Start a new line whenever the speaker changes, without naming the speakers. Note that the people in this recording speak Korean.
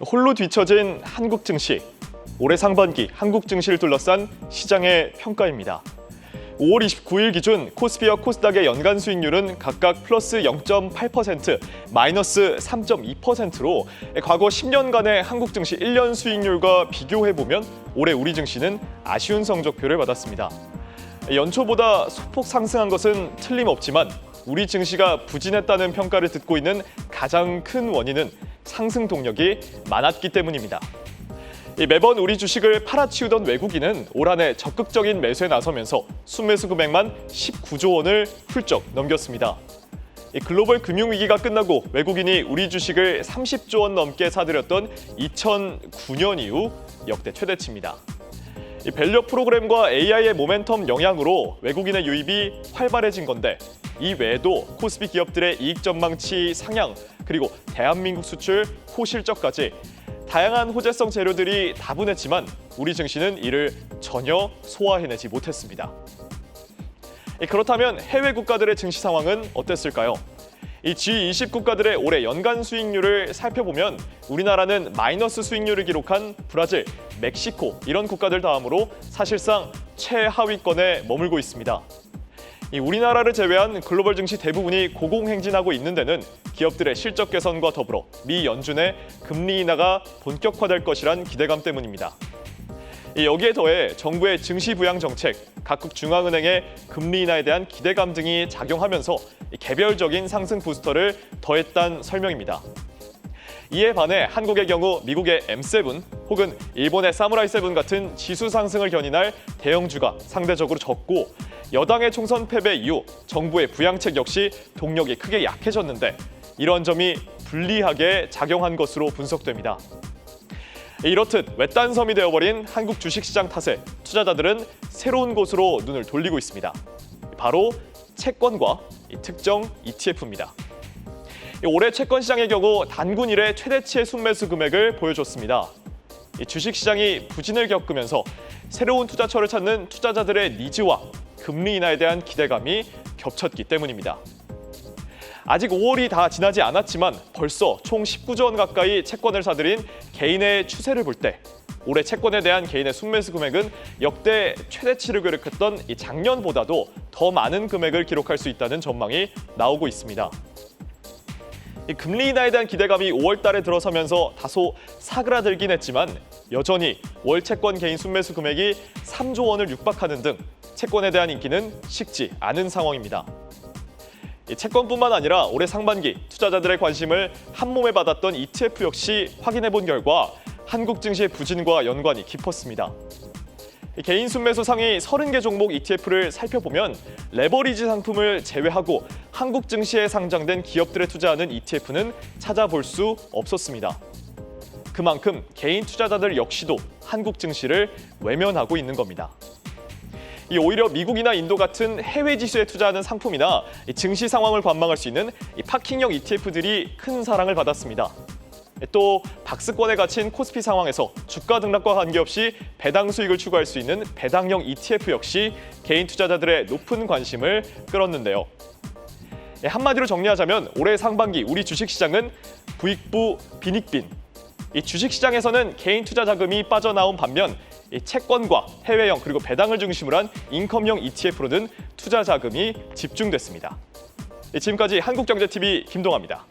홀로 뒤처진 한국 증시. 올해 상반기 한국 증시를 둘러싼 시장의 평가입니다. 5월 29일 기준 코스피와 코스닥의 연간 수익률은 각각 플러스 0.8%, 마이너스 3.2%로 과거 10년간의 한국 증시 1년 수익률과 비교해보면 올해 우리 증시는 아쉬운 성적표를 받았습니다. 연초보다 소폭 상승한 것은 틀림없지만 우리 증시가 부진했다는 평가를 듣고 있는 가장 큰 원인은 상승 동력이 많았기 때문입니다. 매번 우리 주식을 팔아치우던 외국인은 올 한 해 적극적인 매수에 나서면서 순매수 금액만 19조 원을 훌쩍 넘겼습니다. 글로벌 금융위기가 끝나고 외국인이 우리 주식을 30조 원 넘게 사들였던 2009년 이후 역대 최대치입니다. 밸류 프로그램과 AI의 모멘텀 영향으로 외국인의 유입이 활발해진 건데 이 외에도 코스피 기업들의 이익 전망치 상향, 그리고 대한민국 수출 호실적까지 다양한 호재성 재료들이 다분했지만 우리 증시는 이를 전혀 소화해내지 못했습니다. 그렇다면 해외 국가들의 증시 상황은 어땠을까요? 이 G20 국가들의 올해 연간 수익률을 살펴보면 우리나라는 마이너스 수익률을 기록한 브라질, 멕시코 이런 국가들 다음으로 사실상 최하위권에 머물고 있습니다. 우리나라를 제외한 글로벌 증시 대부분이 고공행진하고 있는 데는 기업들의 실적 개선과 더불어 미 연준의 금리 인하가 본격화될 것이란 기대감 때문입니다. 여기에 더해 정부의 증시 부양 정책, 각국 중앙은행의 금리 인하에 대한 기대감 등이 작용하면서 개별적인 상승 부스터를 더했다는 설명입니다. 이에 반해 한국의 경우 미국의 M7 혹은 일본의 사무라이7 같은 지수 상승을 견인할 대형주가 상대적으로 적고 여당의 총선 패배 이후 정부의 부양책 역시 동력이 크게 약해졌는데 이런 점이 불리하게 작용한 것으로 분석됩니다. 이렇듯 외딴섬이 되어버린 한국 주식시장 탓에 투자자들은 새로운 곳으로 눈을 돌리고 있습니다. 바로 채권과 특정 ETF입니다. 올해 채권 시장의 경우 단군 이래 최대치의 순매수 금액을 보여줬습니다. 주식시장이 부진을 겪으면서 새로운 투자처를 찾는 투자자들의 니즈와 금리 인하에 대한 기대감이 겹쳤기 때문입니다. 아직 5월이 다 지나지 않았지만 벌써 총 19조 원 가까이 채권을 사들인 개인의 추세를 볼 때 올해 채권에 대한 개인의 순매수 금액은 역대 최대치를 기록했던 작년보다도 더 많은 금액을 기록할 수 있다는 전망이 나오고 있습니다. 금리 인하에 대한 기대감이 5월 달에 들어서면서 다소 사그라들긴 했지만 여전히 월 채권 개인 순매수 금액이 3조 원을 육박하는 등 채권에 대한 인기는 식지 않은 상황입니다. 채권뿐만 아니라 올해 상반기 투자자들의 관심을 한몸에 받았던 ETF 역시 확인해본 결과 한국 증시의 부진과 연관이 깊었습니다. 개인 순매수 상위 30개 종목 ETF를 살펴보면 레버리지 상품을 제외하고 한국 증시에 상장된 기업들에 투자하는 ETF는 찾아볼 수 없었습니다. 그만큼 개인 투자자들 역시도 한국 증시를 외면하고 있는 겁니다. 오히려 미국이나 인도 같은 해외 지수에 투자하는 상품이나 증시 상황을 관망할 수 있는 파킹형 ETF들이 큰 사랑을 받았습니다. 또 박스권에 갇힌 코스피 상황에서 주가 등락과 관계없이 배당 수익을 추구할 수 있는 배당형 ETF 역시 개인 투자자들의 높은 관심을 끌었는데요. 한마디로 정리하자면 올해 상반기 우리 주식시장은 부익부 빈익빈. 이 주식시장에서는 개인 투자 자금이 빠져나온 반면 채권과 해외형 그리고 배당을 중심으로 한 인컴형 ETF로는 투자 자금이 집중됐습니다. 지금까지 한국경제TV 김동아입니다.